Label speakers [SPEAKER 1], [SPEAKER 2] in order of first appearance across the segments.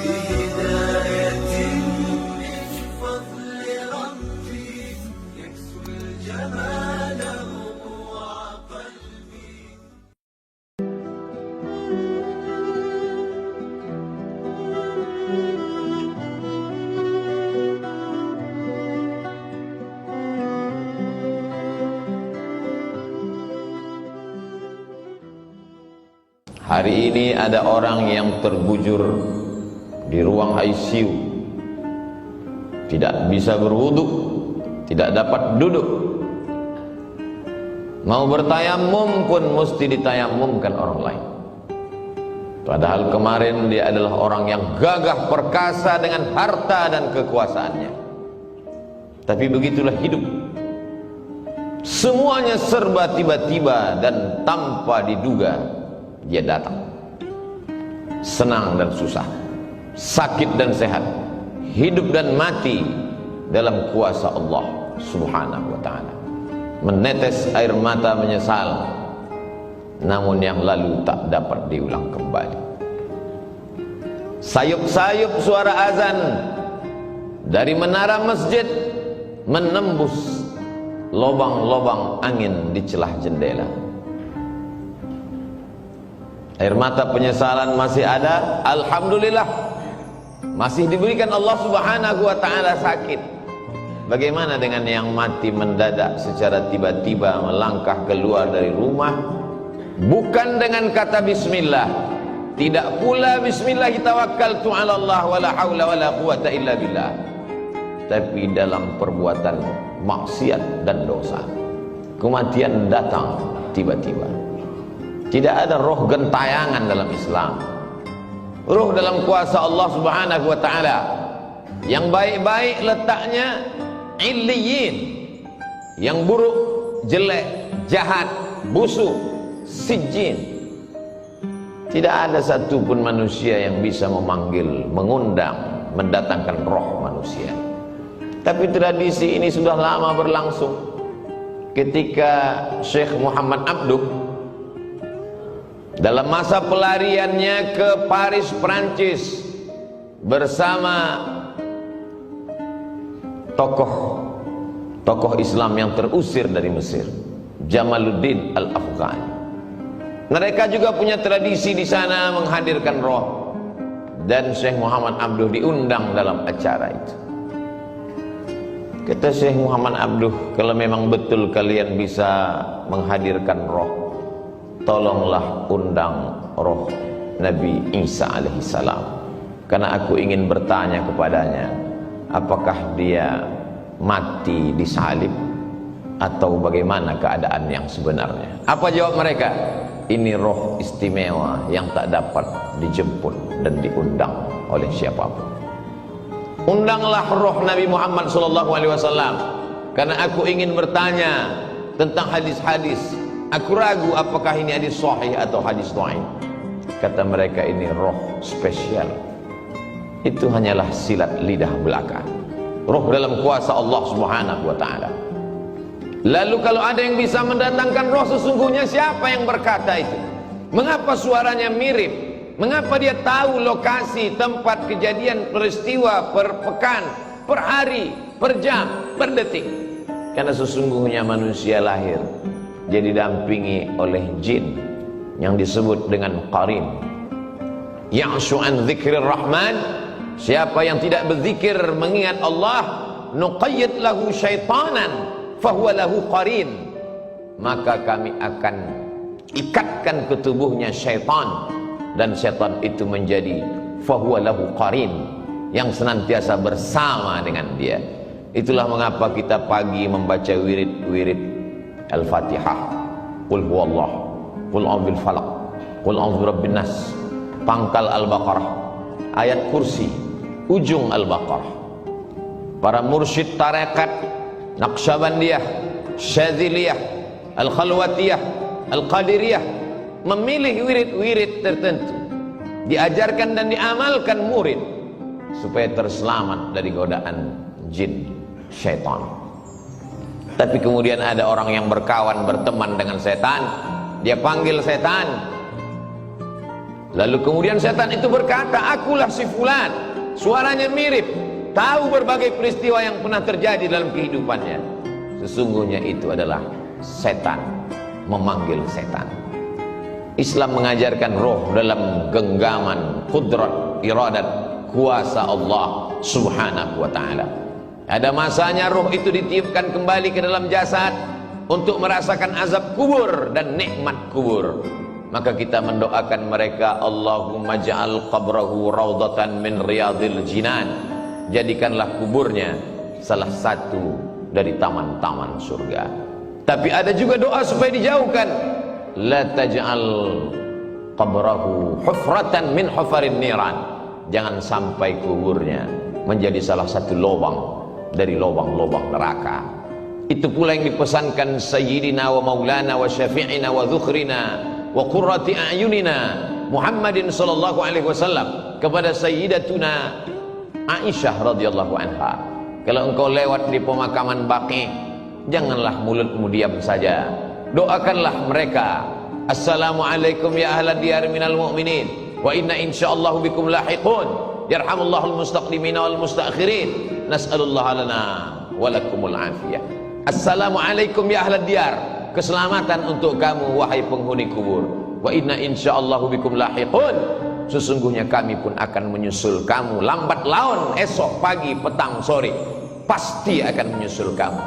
[SPEAKER 1] بهداية من فضل ربي يكسو الجمال ربوع قلبي.
[SPEAKER 2] Hari ini ada orang yang terbujur di ruang ICU, tidak bisa berwudu, tidak dapat duduk, mau bertayamum pun mesti ditayamumkan orang lain. Padahal kemarin dia adalah orang yang gagah perkasa dengan harta dan kekuasaannya. Tapi begitulah hidup, semuanya serba tiba-tiba dan tanpa diduga. Dia datang, senang dan susah, sakit dan sehat, hidup dan mati dalam kuasa Allah Subhanahu wa ta'ala. Menetes air mata menyesal, namun yang lalu tak dapat diulang kembali. Sayup-sayup suara azan dari menara masjid menembus lobang-lobang angin di celah jendela. Air mata penyesalan masih ada, alhamdulillah masih diberikan Allah Subhanahu wa ta'ala sakit. Bagaimana dengan yang mati mendadak secara tiba-tiba melangkah keluar dari rumah, bukan dengan kata bismillah, tidak pula bismillah tawakkaltu 'ala Allah wala haula wala quwata illa billah, tapi dalam perbuatan maksiat dan dosa. Kematian datang tiba-tiba. Tidak ada roh gentayangan dalam Islam. Roh dalam kuasa Allah Subhanahu wa ta'ala. Yang baik-baik letaknya illiyin, yang buruk, jelek, jahat, busuk, sijjin. Tidak ada satupun manusia yang bisa memanggil, mengundang, mendatangkan roh manusia. Tapi tradisi ini sudah lama berlangsung. Ketika Syekh Muhammad Abduh dalam masa pelariannya ke Paris, Prancis, bersama tokoh Islam yang terusir dari Mesir, Jamaluddin Al-Afghani. Mereka juga punya tradisi di sana menghadirkan roh, dan Syekh Muhammad Abduh diundang dalam acara itu. Kata Syekh Muhammad Abduh, kalau memang betul kalian bisa menghadirkan roh, tolonglah undang roh Nabi Isa alaihissalam, karena aku ingin bertanya kepadanya, apakah dia mati disalib atau bagaimana keadaan yang sebenarnya. Apa jawab mereka? Ini roh istimewa yang tak dapat dijemput dan diundang oleh siapapun. Undanglah roh Nabi Muhammad SAW, karena aku ingin bertanya tentang hadis-hadis. Aku ragu apakah ini hadis sahih atau hadis dhaif. Kata mereka, ini roh spesial. Itu hanyalah silat lidah belaka. Roh dalam kuasa Allah Subhanahu wa ta'ala. Lalu kalau ada yang bisa mendatangkan roh sesungguhnya, siapa yang berkata itu? Mengapa suaranya mirip? Mengapa dia tahu lokasi, tempat kejadian peristiwa per pekan, per hari, per jam, per detik? Karena sesungguhnya manusia lahir jadi didampingi oleh jin yang disebut dengan qarin. Ya'shu an dzikrir rahman, siapa yang tidak berzikir mengingat Allah, nuqayyid lahu syaitanan fahuwa lahu qarin, maka kami akan ikatkan ke tubuhnya syaitan, dan syaitan itu menjadi fahuwa lahu qarin, yang senantiasa bersama dengan dia. Itulah mengapa kita pagi membaca wirid-wirid Al-Fatihah, Qul huwallah, Qul a'udzu bil falaq, Qul a'udzu birabbin nas, pangkal Al-Baqarah, ayat kursi, ujung Al-Baqarah. Para mursyid tarekat Naqsyabandiyah, Syadziliyah, Al-Khalwatiyah, Al-Qadiriyah memilih wirid-wirid tertentu, diajarkan dan diamalkan murid supaya terselamat dari godaan jin, syaitan. Tapi kemudian ada orang yang berkawan, berteman dengan setan, dia panggil setan, Lalu kemudian setan itu berkata, akulah si fulan, suaranya mirip, tahu berbagai peristiwa yang pernah terjadi dalam kehidupannya. Sesungguhnya itu adalah setan memanggil setan. Islam mengajarkan roh dalam genggaman kudrat, iradat, kuasa Allah subhanahu wa ta'ala. Ada masanya roh itu ditiupkan kembali ke dalam jasad untuk merasakan azab kubur dan nikmat kubur. Maka kita mendoakan mereka, Allahumma ja'al qabrahu raudatan min riyadil jinan. Jadikanlah kuburnya salah satu dari taman-taman surga. Tapi ada juga doa supaya dijauhkan, la taj'al qabrahu hufratan min hufarin niran. Jangan sampai kuburnya menjadi salah satu lubang dari lubang-lubang neraka. Itu pula yang dipesankan Sayyidina wa Maulana wa Syafi'ina wa Dzukhrina wa Qurrati A'yunina Muhammadin sallallahu alaihi wasallam kepada Sayyidatuna Aisyah radhiyallahu anha. Kalau engkau lewat di pemakaman Baqi, janganlah mulutmu diam saja, doakanlah mereka, assalamualaikum ya ahlad diyar minal mu'minin wa inna insyaallahu bikum lahiqun yarhamullahul mustaqdimina wal mustakhirin nas'alullaha lana walakumul afiyah. Assalamualaikum ya ahlad diyar, keselamatan untuk kamu wahai penghuni kubur. Wa inna insyaallahu bikum lahiqun, sesungguhnya kami pun akan menyusul kamu, lambat laun, esok pagi, petang, sore, pasti akan menyusul kamu.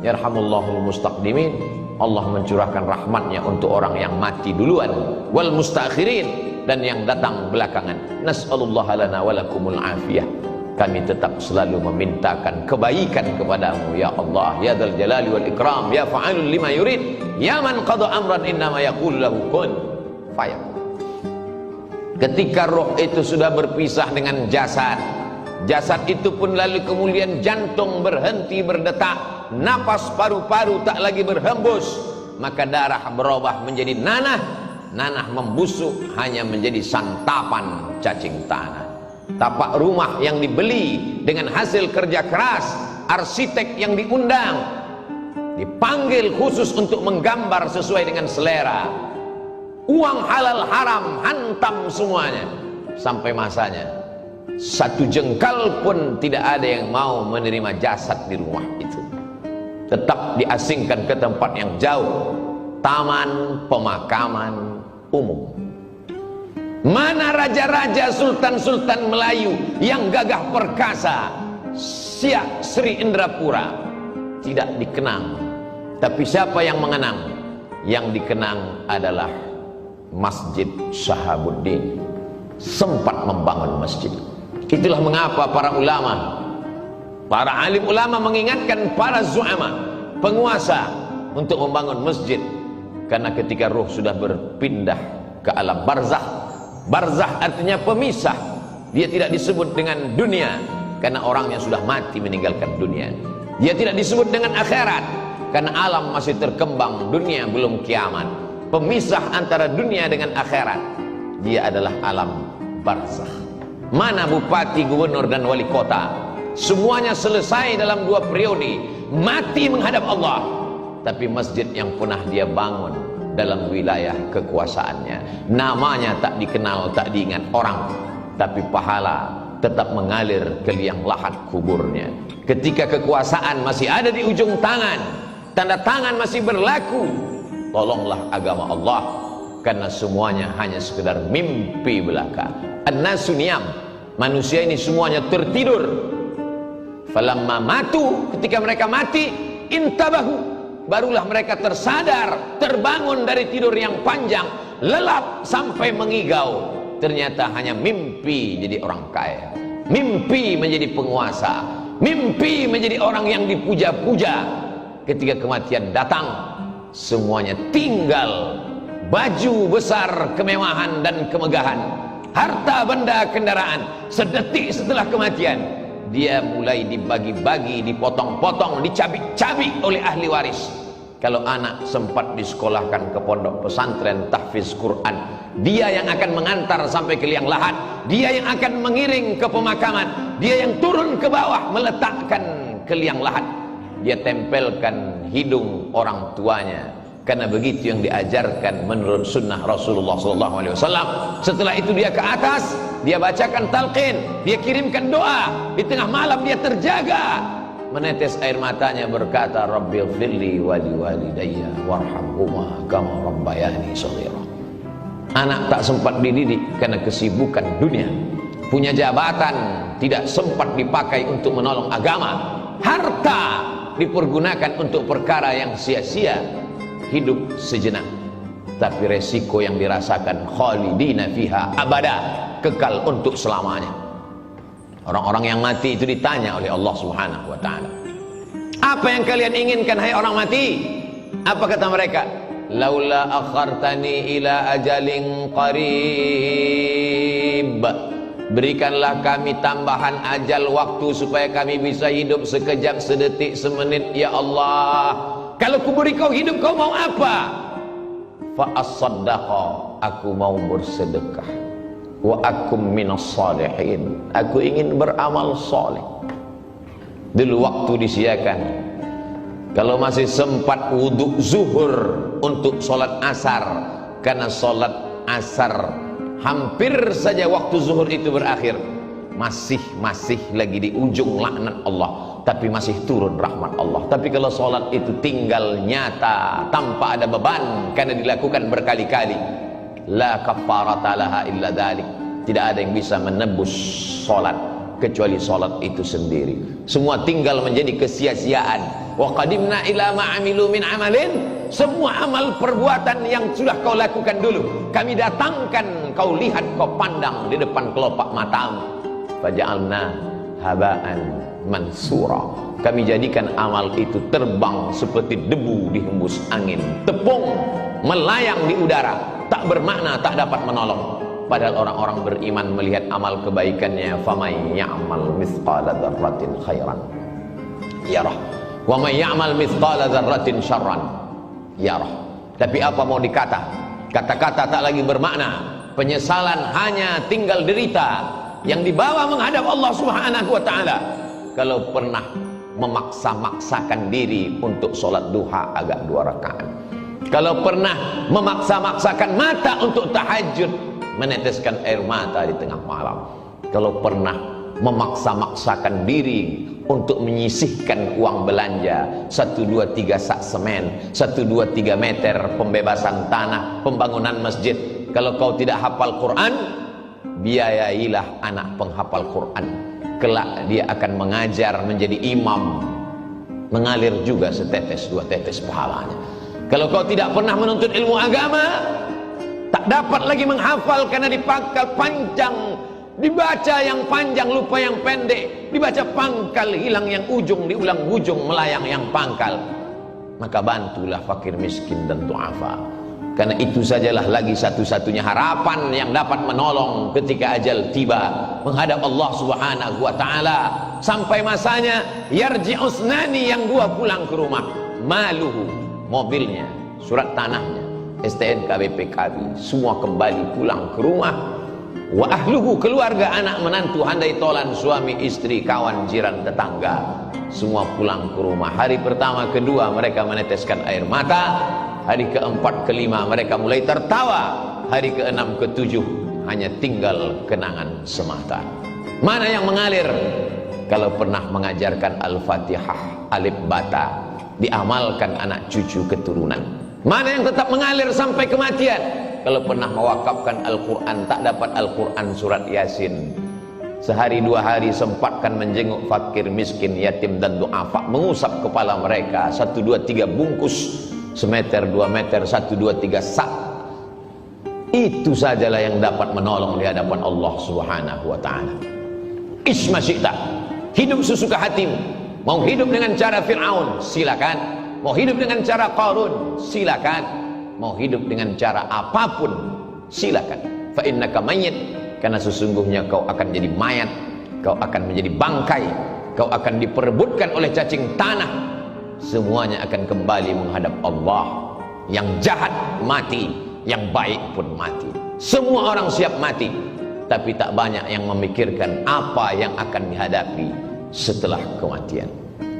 [SPEAKER 2] Yarhamullahul mustaqdimin, Allah mencurahkan rahmatnya untuk orang yang mati duluan, wal mustakhirin, dan yang datang belakangan. Nas'alullaha lana walakumul afiyah. Kami tetap selalu memintakan kebaikan kepadamu ya Allah, ya dzal jalali wal ikram, ya fa'alul lima yurid, ya man qada amran innama yaqulu lahu kun fayakun. Ketika roh itu sudah berpisah dengan jasad, jasad itu pun lalu kemudian jantung berhenti berdetak, napas paru-paru tak lagi berhembus, maka darah berubah menjadi nanah, nanah membusuk hanya menjadi santapan cacing tanah. Tapak rumah yang dibeli dengan hasil kerja keras, arsitek yang diundang, dipanggil khusus untuk menggambar sesuai dengan selera, uang halal haram hantam semuanya. Sampai masanya satu jengkal pun tidak ada yang mau menerima jasad di rumah itu, tetap diasingkan ke tempat yang jauh, taman pemakaman umum. Mana raja-raja, sultan-sultan Melayu yang gagah perkasa, Siak Sri Indrapura, tidak dikenang. Tapi siapa yang mengenang? Yang dikenang adalah Masjid Shahabuddin. Sempat membangun masjid. Itulah mengapa para ulama, para alim ulama mengingatkan para zu'ama, penguasa, untuk membangun masjid. Karena ketika ruh sudah berpindah ke alam barzakh, barzakh artinya pemisah, dia tidak disebut dengan dunia karena orangnya sudah mati meninggalkan dunia. Dia tidak disebut dengan akhirat karena alam masih terkembang, dunia belum kiamat. Pemisah antara dunia dengan akhirat, dia adalah alam barzakh. Mana bupati, gubernur dan wali kota, semuanya selesai dalam 2 periode, mati menghadap Allah. Tapi masjid yang pernah dia bangun dalam wilayah kekuasaannya, namanya tak dikenal, tak diingat orang, tapi pahala tetap mengalir ke liang lahat kuburnya. Ketika kekuasaan masih ada di ujung tangan, tanda tangan masih berlaku, tolonglah agama Allah, karena semuanya hanya sekedar mimpi belaka. An-nasu niyam, manusia ini semuanya tertidur. Falamma matu, ketika mereka mati, intabahu, barulah mereka tersadar, terbangun dari tidur yang panjang, lelap sampai mengigau. Ternyata hanya mimpi jadi orang kaya, mimpi menjadi penguasa, mimpi menjadi orang yang dipuja-puja. Ketika kematian datang, semuanya tinggal baju besar, kemewahan dan kemegahan, harta benda kendaraan. Sedetik setelah kematian, dia mulai dibagi-bagi, dipotong-potong, dicabik-cabik oleh ahli waris. Kalau anak sempat disekolahkan ke pondok pesantren tahfiz Quran, dia yang akan mengantar sampai ke liang lahat, dia yang akan mengiring ke pemakaman, dia yang turun ke bawah meletakkan ke liang lahat. Dia tempelkan hidung orang tuanya karena begitu yang diajarkan menurut sunnah Rasulullah SAW. Setelah itu dia ke atas, dia bacakan talqin, dia kirimkan doa. Di tengah malam dia terjaga, menetes air matanya berkata, Rabbighfirli wa liwalidayya warhamhuma kama rabbayani shaghira. Anak tak sempat dididik karena kesibukan dunia, punya jabatan tidak sempat dipakai untuk menolong agama, harta dipergunakan untuk perkara yang sia-sia, hidup sejenak, tapi resiko yang dirasakan khalidina fiha abada, kekal untuk selamanya. Orang-orang yang mati itu ditanya oleh Allah Subhanahu wa ta'ala, apa yang kalian inginkan hai orang mati? Apa kata mereka? Laula akhartani ila ajalin qarib, berikanlah kami tambahan ajal waktu supaya kami bisa hidup sekejap, sedetik, semenit ya Allah. Kalau kuberi kau hidup, kau mau apa? Fa as-saddaqa, aku mau bersedekah. Wa akum minas salihin, aku ingin beramal saleh. Dulu waktu disiakan, kalau masih sempat wudhu zuhur untuk sholat asar, karena sholat asar hampir saja waktu zuhur itu berakhir, masih lagi di ujung laknat Allah, tapi masih turun rahmat Allah. Tapi kalau sholat itu tinggal nyata tanpa ada beban karena dilakukan berkali-kali, la kafarata laha illa dzalik, tidak ada yang bisa menebus sholat kecuali sholat itu sendiri. Semua tinggal menjadi kesia-siaan. Wa qadimna ila ma amilu min amalin, semua amal perbuatan yang sudah kau lakukan dulu kami datangkan, kau lihat, kau pandang di depan kelopak matamu. Faja'alna haba'an mansura, kami jadikan amal itu terbang seperti debu dihembus angin, tepung melayang di udara, tak bermakna, tak dapat menolong. Padahal orang-orang beriman melihat amal kebaikannya, faman ya'mal mithqala dzarratin khairan yarah wa man ya'mal mithqala dzarratin syarran yarah. Tapi apa mau dikata? Kata-kata tak lagi bermakna, penyesalan hanya tinggal derita yang dibawa menghadap Allah Subhanahu wa ta'ala. Kalau pernah memaksa-maksakan diri untuk sholat duha agak 2 rakaat, kalau pernah memaksa-maksakan mata untuk tahajud, meneteskan air mata di tengah malam, kalau pernah memaksa-maksakan diri untuk menyisihkan uang belanja 1, 2, 3 sak semen, 1, 2, 3 meter pembebasan tanah, pembangunan masjid. Kalau kau tidak hafal Quran, biayailah anak penghafal Quran, kelak dia akan mengajar menjadi imam, mengalir juga setetes 2 tetes pahalanya. Kalau kau tidak pernah menuntut ilmu agama, tak dapat lagi menghafal karena dipangkal panjang, dibaca yang panjang lupa yang pendek, dibaca pangkal hilang yang ujung, diulang ujung melayang yang pangkal. Maka bantulah fakir miskin dan du'afa, karena itu sajalah lagi satu-satunya harapan yang dapat menolong ketika ajal tiba menghadap Allah Subhanahu wa ta'ala. Sampai masanya yarji'usnani, yang 2 pulang ke rumah, maluhu, mobilnya, surat tanahnya, STNK, BPKB, semua kembali pulang ke rumah. Wa ahluhu, keluarga, anak, menantu, handai tolan, suami, istri, kawan, jiran, tetangga, semua pulang ke rumah. Hari pertama, kedua mereka meneteskan air mata, hari keempat, kelima mereka mulai tertawa, hari keenam, ketujuh hanya tinggal kenangan semata. Mana yang mengalir? Kalau pernah mengajarkan Al-Fatihah, alif bata, diamalkan anak cucu keturunan. Mana yang tetap mengalir sampai kematian? Kalau pernah mewakafkan Al-Quran, tak dapat Al-Quran surat Yasin, sehari 2 hari sempatkan menjenguk fakir miskin, yatim dan du'afa, mengusap kepala mereka, 1, 2, 3 bungkus, semeter 2 meter, 1, 2, 3 sak. Itu sajalah yang dapat menolong di hadapan Allah Subhanahu wa ta'ala. Isma syi'ta, hidup sesuka hatimu. Mau hidup dengan cara Fir'aun, silakan. Mau hidup dengan cara Qarun, silakan. Mau hidup dengan cara apapun, silakan. Fa innaka mayyit, karena sesungguhnya kau akan jadi mayat, kau akan menjadi bangkai, kau akan diperebutkan oleh cacing tanah. Semuanya akan kembali menghadap Allah. Yang jahat mati, yang baik pun mati. Semua orang siap mati, tapi tak banyak yang memikirkan apa yang akan dihadapi setelah kematian.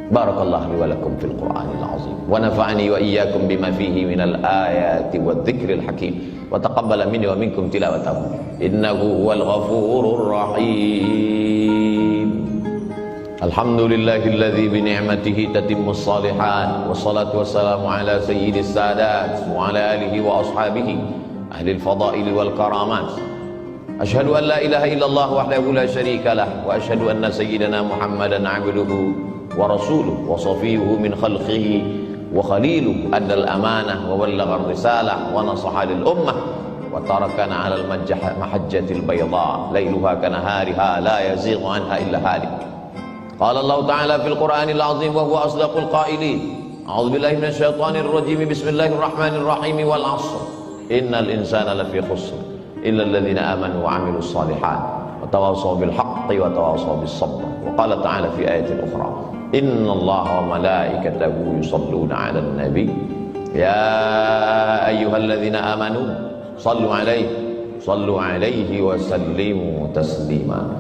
[SPEAKER 2] Barakallahu li wa lakum fil Qur'anil azim wa nafa'ani wa iyyakum bima fihi minal ayati wadh-dhikril hakim wa taqabbala minni wa minkum tilawatahu innahu huwal ghafurur rahim. Alhamdulillahilladzi bi ni'matihi tatimmus shalihat wassalatu wassalamu ala sayyidis sadat wa ala alihi wa ashabihi ahli al-fadail wal karamat. Asyhadu an la ilaha illallah wahdahu la syarika lah wa asyhadu anna sayyidana Muhammadan 'abduhu wa rasuluhu wa safiyuhu min khalqihi wa khaliluhu addal amanah wa ballagha ar-risalah wa nasaha lil ummah wa tarakana 'alal mahajjatil bayda lailuha kanahariha la yazighu anha illa halik. Qala Allah ta'ala fil Qur'anil azim wa huwa asdaqul qailin. A'udzu billahi minasy syaithanir rajim. Bismillahirrahmanirrahim. Wal 'ashr. Innal insana lafi khusr illa alladhina amanu wa 'amilus shalihat wa tawassaw bil haqqi wa tawassaw bis sabr. Wa qala ta'ala fi ayatin ukhra. Innallaha wa malaikatahu yusalluna 'alan nabi ya ayyuhalladzina amanu sallu 'alaihi wa sallimu taslima.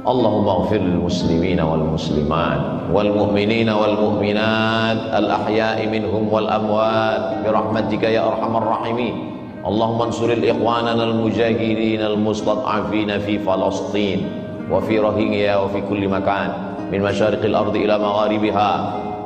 [SPEAKER 2] Allahumma ighfir lil muslimina wal muslimat wal mu'minina wal mu'minat al ahya'i minhum wal amwat bi rahmatika ya arhamar rahimin. Allahumma ansuril ikhwanana al mujahidin al mustad'afina fi Falastin wa fi Rohingya wa fi kulli makan min masyariqil ardi ila magharibiha.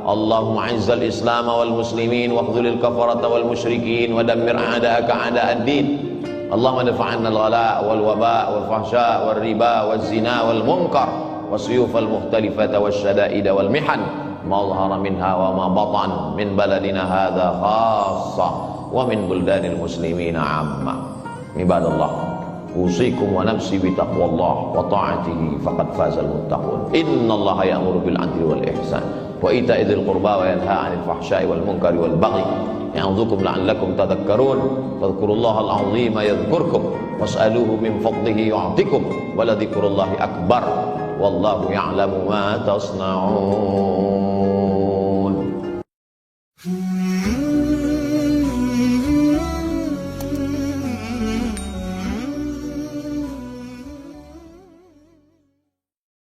[SPEAKER 2] Allahumma izzal islam wal muslimin wa khudhulil kafarata wal musyrikin wa dammir a'da'aka a'da'ad din. Allahumma dafa'anna al-ghala wal waba wal fahsya wal riba wal zina wal munkar was suyuf al mukhtalifata was syada'id wal mihan ma dhahara minha wa ma batan min baladina hadha khassa wa min buldanil muslimina 'amma. Ibadallah, usikum wa nafsi bi taqwallah wa ta'atihi faqad fazal muttaqun. Innallaha ya'muru bil 'adli wal ihsan wa ita'i dzil qurba wa yanha 'anil fahsya'i wal munkari wal baghi ya'udzukum la'allakum tadhakkarun. Fadhkurullahal 'azima yadhkurkum was'aluhu min fadlihi yu'tikum wa la dzikrullahi akbar wallahu ya'lamu ma tasna'un.